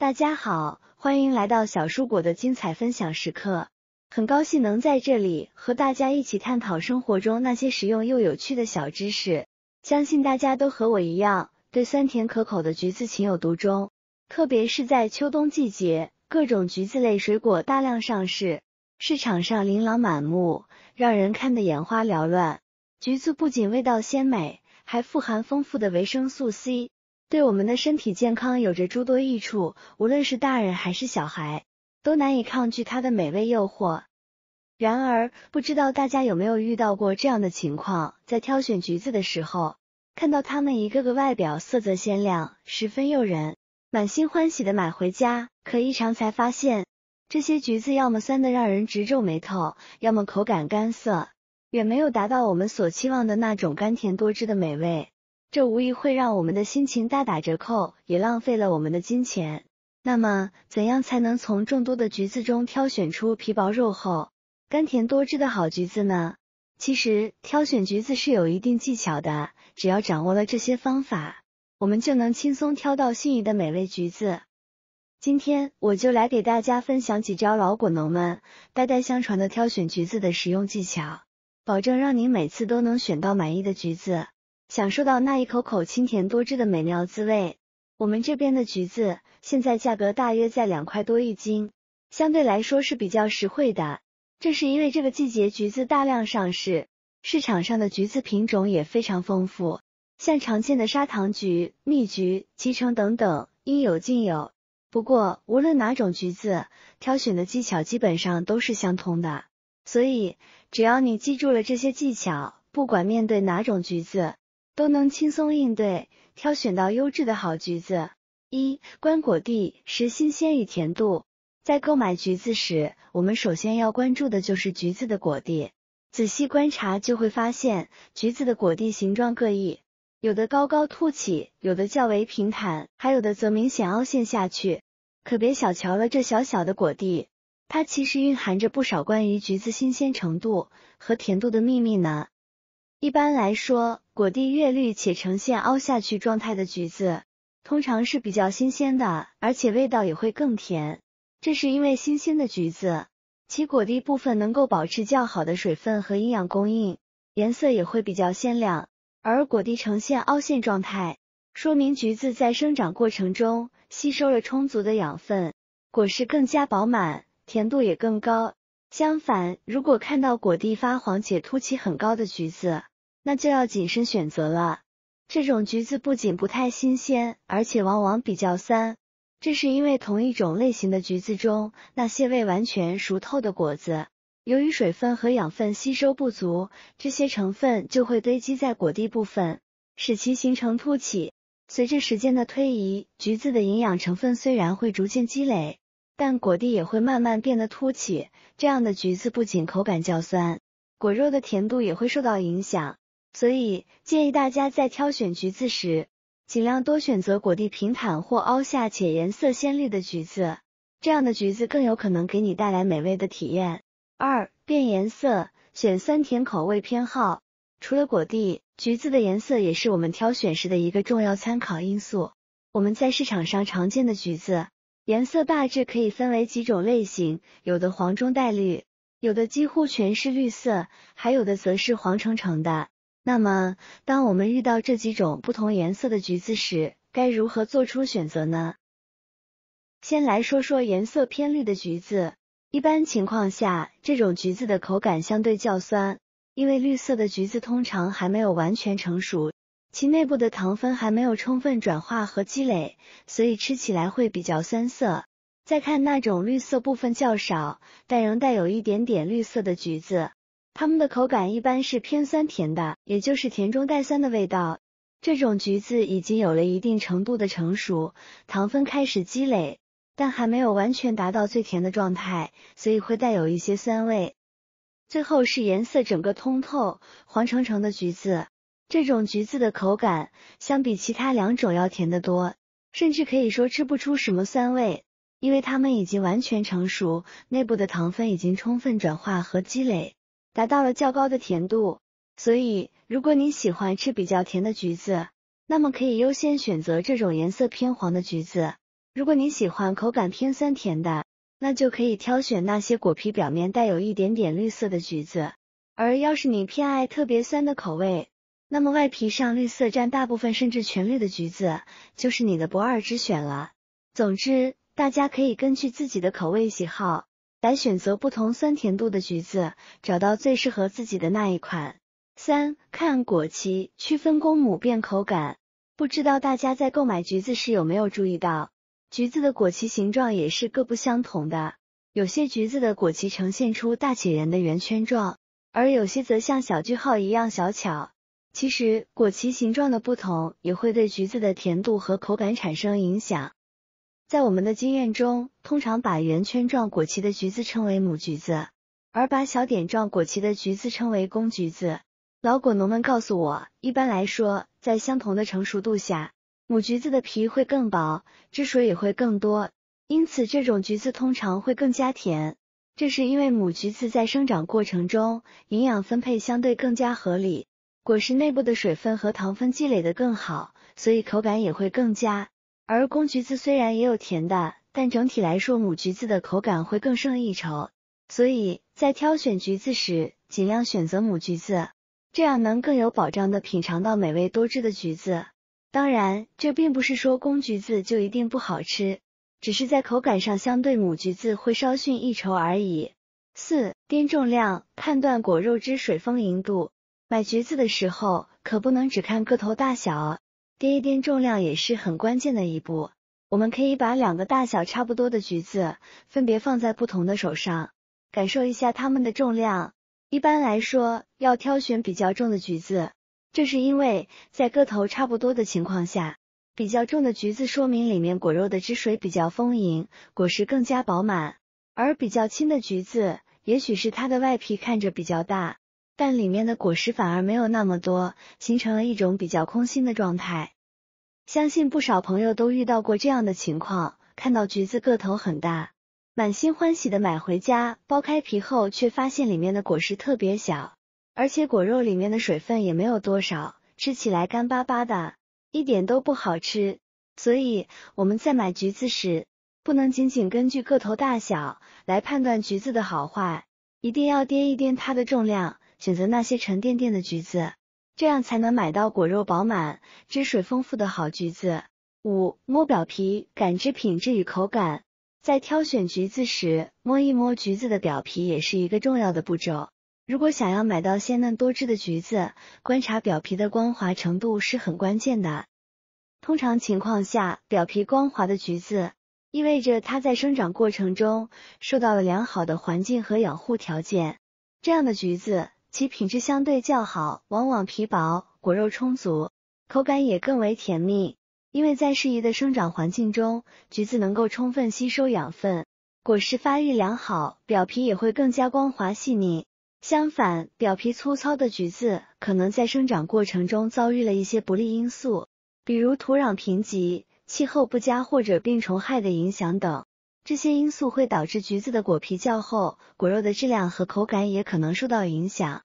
大家好，欢迎来到小蔬果的精彩分享时刻。很高兴能在这里和大家一起探讨生活中那些实用又有趣的小知识。相信大家都和我一样，对酸甜可口的橘子情有独钟。特别是在秋冬季节，各种橘子类水果大量上市，市场上琳琅满目，让人看得眼花缭乱。橘子不仅味道鲜美，还富含丰富的维生素 C。对我们的身体健康有着诸多益处，无论是大人还是小孩，都难以抗拒它的美味诱惑。然而，不知道大家有没有遇到过这样的情况，在挑选橘子的时候，看到它们一个个外表色泽鲜亮，十分诱人，满心欢喜的买回家，可一尝才发现，这些橘子要么酸得让人直皱眉头，要么口感干涩，远没有达到我们所期望的那种甘甜多汁的美味。这无疑会让我们的心情大打折扣，也浪费了我们的金钱。那么，怎样才能从众多的橘子中挑选出皮薄肉厚、甘甜多汁的好橘子呢？其实，挑选橘子是有一定技巧的，只要掌握了这些方法，我们就能轻松挑到心仪的美味橘子。今天，我就来给大家分享几招老果农们代代相传的挑选橘子的实用技巧，保证让您每次都能选到满意的橘子，享受到那一口口清甜多汁的美妙滋味。我们这边的橘子现在价格大约在2块多一斤，相对来说是比较实惠的。这是因为这个季节橘子大量上市，市场上的橘子品种也非常丰富，像常见的砂糖橘、蜜橘、脐橙等等，应有尽有。不过，无论哪种橘子，挑选的技巧基本上都是相通的，所以只要你记住了这些技巧，不管面对哪种橘子，都能轻松应对，挑选到优质的好橘子。观果蒂，识新鲜与甜度。在购买橘子时，我们首先要关注的就是橘子的果蒂。仔细观察就会发现，橘子的果蒂形状各异，有的高高凸起，有的较为平坦，还有的则明显凹陷下去。可别小瞧了这小小的果蒂，它其实蕴含着不少关于橘子新鲜程度和甜度的秘密呢。一般来说，果蒂越绿且呈现凹下去状态的橘子，通常是比较新鲜的，而且味道也会更甜。这是因为新鲜的橘子，其果蒂部分能够保持较好的水分和营养供应，颜色也会比较鲜亮。而果蒂呈现凹陷状态，说明橘子在生长过程中吸收了充足的养分，果实更加饱满，甜度也更高。相反，如果看到果蒂发黄且凸起很高的橘子，那就要谨慎选择了。这种橘子不仅不太新鲜，而且往往比较酸。这是因为同一种类型的橘子中，那些未完全熟透的果子，由于水分和养分吸收不足，这些成分就会堆积在果蒂部分，使其形成凸起。随着时间的推移，橘子的营养成分虽然会逐渐积累，但果蒂也会慢慢变得凸起，这样的橘子不仅口感较酸，果肉的甜度也会受到影响。所以建议大家在挑选橘子时，尽量多选择果蒂平坦或凹下且颜色鲜绿的橘子，这样的橘子更有可能给你带来美味的体验。变颜色，选酸甜口味偏好。除了果蒂，橘子的颜色也是我们挑选时的一个重要参考因素。我们在市场上常见的橘子，颜色大致可以分为几种类型，有的黄中带绿，有的几乎全是绿色，还有的则是黄澄澄的。那么，当我们遇到这几种不同颜色的橘子时，该如何做出选择呢？先来说说颜色偏绿的橘子。一般情况下，这种橘子的口感相对较酸，因为绿色的橘子通常还没有完全成熟，其内部的糖分还没有充分转化和积累，所以吃起来会比较酸涩。再看那种绿色部分较少，但仍带有一点点绿色的橘子，它们的口感一般是偏酸甜的，也就是甜中带酸的味道。这种橘子已经有了一定程度的成熟，糖分开始积累，但还没有完全达到最甜的状态，所以会带有一些酸味。最后是颜色整个通透、黄澄澄的橘子，这种橘子的口感相比其他2种要甜得多，甚至可以说吃不出什么酸味，因为它们已经完全成熟，内部的糖分已经充分转化和积累，达到了较高的甜度。所以，如果你喜欢吃比较甜的橘子，那么可以优先选择这种颜色偏黄的橘子。如果你喜欢口感偏酸甜的，那就可以挑选那些果皮表面带有一点点绿色的橘子。而要是你偏爱特别酸的口味，那么外皮上绿色占大部分甚至全绿的橘子就是你的不二之选了。总之，大家可以根据自己的口味喜好来选择不同酸甜度的橘子，找到最适合自己的那一款。3. 看果期，区分公母变口感。不知道大家在购买橘子时有没有注意到，橘子的果期形状也是各不相同的，有些橘子的果期呈现出大且圆的圆圈状，而有些则像小句号一样小巧。其实果期形状的不同也会对橘子的甜度和口感产生影响。在我们的经验中，通常把圆圈状果期的橘子称为母橘子，而把小点状果期的橘子称为公橘子。老果农们告诉我，一般来说，在相同的成熟度下，母橘子的皮会更薄，汁水也会更多，因此这种橘子通常会更加甜。这是因为母橘子在生长过程中，营养分配相对更加合理，果实内部的水分和糖分积累得更好，所以口感也会更佳。而公橘子虽然也有甜的，但整体来说母橘子的口感会更胜一筹，所以在挑选橘子时，尽量选择母橘子，这样能更有保障地品尝到美味多汁的橘子。当然，这并不是说公橘子就一定不好吃，只是在口感上相对母橘子会稍逊一筹而已。4. 掂重量，判断果肉汁水丰盈度。买橘子的时候，可不能只看个头大小，掂一掂重量也是很关键的一步。我们可以把2个大小差不多的橘子分别放在不同的手上，感受一下它们的重量。一般来说，要挑选比较重的橘子，这是因为在个头差不多的情况下，比较重的橘子说明里面果肉的汁水比较丰盈，果实更加饱满，而比较轻的橘子，也许是它的外皮看着比较大，但里面的果实反而没有那么多，形成了一种比较空心的状态。相信不少朋友都遇到过这样的情况，看到橘子个头很大，满心欢喜的买回家，剥开皮后却发现里面的果实特别小，而且果肉里面的水分也没有多少，吃起来干巴巴的，一点都不好吃。所以我们在买橘子时，不能仅仅根据个头大小来判断橘子的好坏，一定要掂一掂它的重量，选择那些沉甸甸的橘子，这样才能买到果肉饱满、汁水丰富的好橘子。5. 摸表皮，感知品质与口感。在挑选橘子时，摸一摸橘子的表皮也是一个重要的步骤。如果想要买到鲜嫩多汁的橘子，观察表皮的光滑程度是很关键的。通常情况下，表皮光滑的橘子意味着它在生长过程中受到了良好的环境和养护条件。这样的橘子其品质相对较好，往往皮薄，果肉充足，口感也更为甜蜜。因为在适宜的生长环境中，橘子能够充分吸收养分，果实发育良好，表皮也会更加光滑细腻。相反，表皮粗糙的橘子可能在生长过程中遭遇了一些不利因素，比如土壤贫瘠、气候不佳或者病虫害的影响等。这些因素会导致橘子的果皮较厚，果肉的质量和口感也可能受到影响。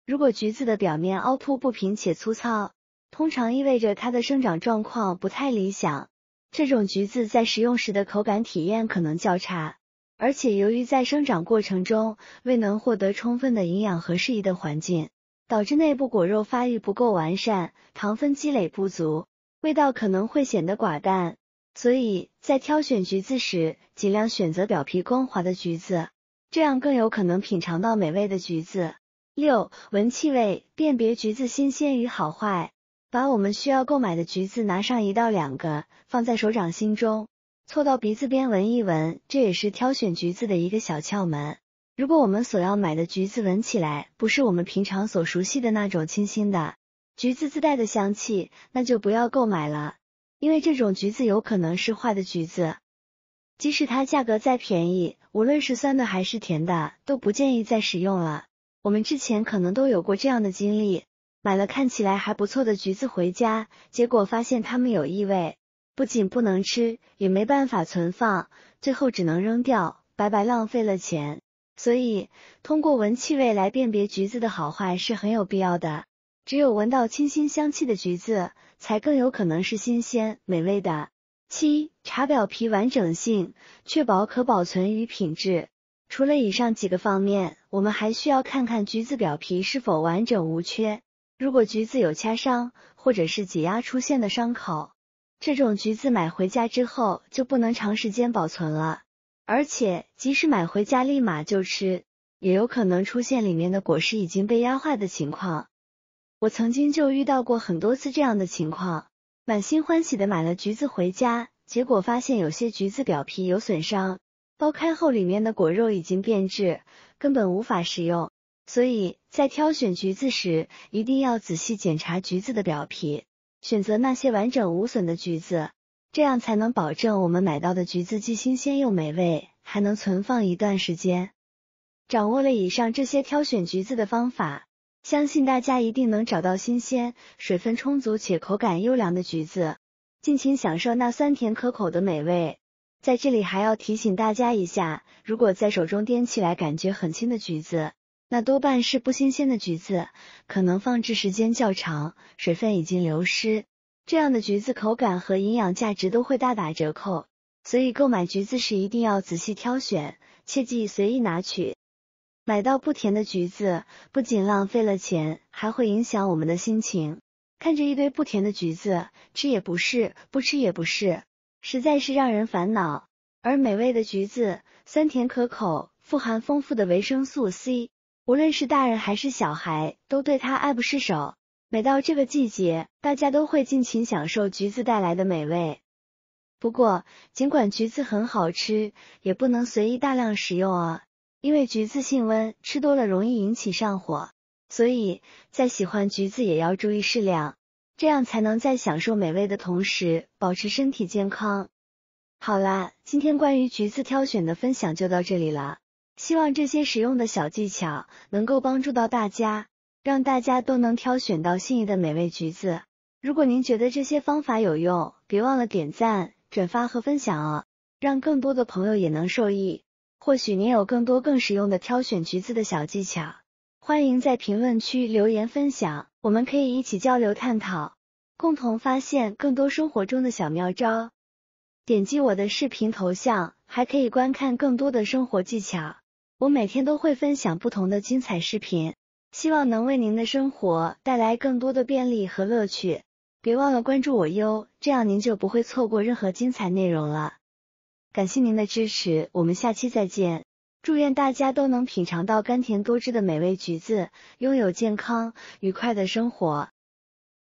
如果橘子的表面凹凸不平且粗糙，通常意味着它的生长状况不太理想，这种橘子在食用时的口感体验可能较差，而且由于在生长过程中未能获得充分的营养和适宜的环境，导致内部果肉发育不够完善，糖分积累不足，味道可能会显得寡淡。所以在挑选橘子时，尽量选择表皮光滑的橘子，这样更有可能品尝到美味的橘子。6. 闻气味，辨别橘子新鲜与好坏。把我们需要购买的橘子拿上1到2个，放在手掌心中，凑到鼻子边闻一闻，这也是挑选橘子的一个小窍门。如果我们所要买的橘子闻起来不是我们平常所熟悉的那种清新的橘子自带的香气，那就不要购买了，因为这种橘子有可能是坏的橘子。即使它价格再便宜，无论是酸的还是甜的，都不建议再食用了。我们之前可能都有过这样的经历，买了看起来还不错的橘子回家，结果发现它们有异味，不仅不能吃，也没办法存放，最后只能扔掉，白白浪费了钱。所以，通过闻气味来辨别橘子的好坏是很有必要的。只有闻到清新香气的橘子，才更有可能是新鲜美味的。7. 查表皮完整性，确保可保存与品质。除了以上几个方面，我们还需要看看橘子表皮是否完整无缺。如果橘子有掐伤，或者是挤压出现的伤口，这种橘子买回家之后就不能长时间保存了。而且，即使买回家立马就吃，也有可能出现里面的果实已经被压坏的情况。我曾经就遇到过很多次这样的情况。满心欢喜的买了橘子回家，结果发现有些橘子表皮有损伤，剥开后里面的果肉已经变质，根本无法食用。所以在挑选橘子时，一定要仔细检查橘子的表皮，选择那些完整无损的橘子，这样才能保证我们买到的橘子既新鲜又美味，还能存放一段时间。掌握了以上这些挑选橘子的方法，相信大家一定能找到新鲜、水分充足且口感优良的橘子，尽情享受那酸甜可口的美味。在这里还要提醒大家一下，如果在手中掂起来感觉很轻的橘子，那多半是不新鲜的橘子，可能放置时间较长，水分已经流失，这样的橘子口感和营养价值都会大打折扣。所以购买橘子时一定要仔细挑选，切忌随意拿取。买到不甜的橘子，不仅浪费了钱，还会影响我们的心情。看着一堆不甜的橘子，吃也不是，不吃也不是，实在是让人烦恼。而美味的橘子，酸甜可口，富含丰富的维生素 C， 无论是大人还是小孩，都对它爱不释手。每到这个季节，大家都会尽情享受橘子带来的美味。不过，尽管橘子很好吃，也不能随意大量食用啊。因为橘子性温，吃多了容易引起上火，所以在喜欢橘子也要注意适量，这样才能在享受美味的同时保持身体健康。好啦，今天关于橘子挑选的分享就到这里了，希望这些实用的小技巧能够帮助到大家，让大家都能挑选到心仪的美味橘子。如果您觉得这些方法有用，别忘了点赞、转发和分享哦，让更多的朋友也能受益。或许您有更多更实用的挑选橘子的小技巧，欢迎在评论区留言分享，我们可以一起交流探讨，共同发现更多生活中的小妙招。点击我的视频头像，还可以观看更多的生活技巧。我每天都会分享不同的精彩视频，希望能为您的生活带来更多的便利和乐趣。别忘了关注我哟，这样您就不会错过任何精彩内容了。感谢您的支持，我们下期再见。祝愿大家都能品尝到甘甜多汁的美味橘子，拥有健康愉快的生活。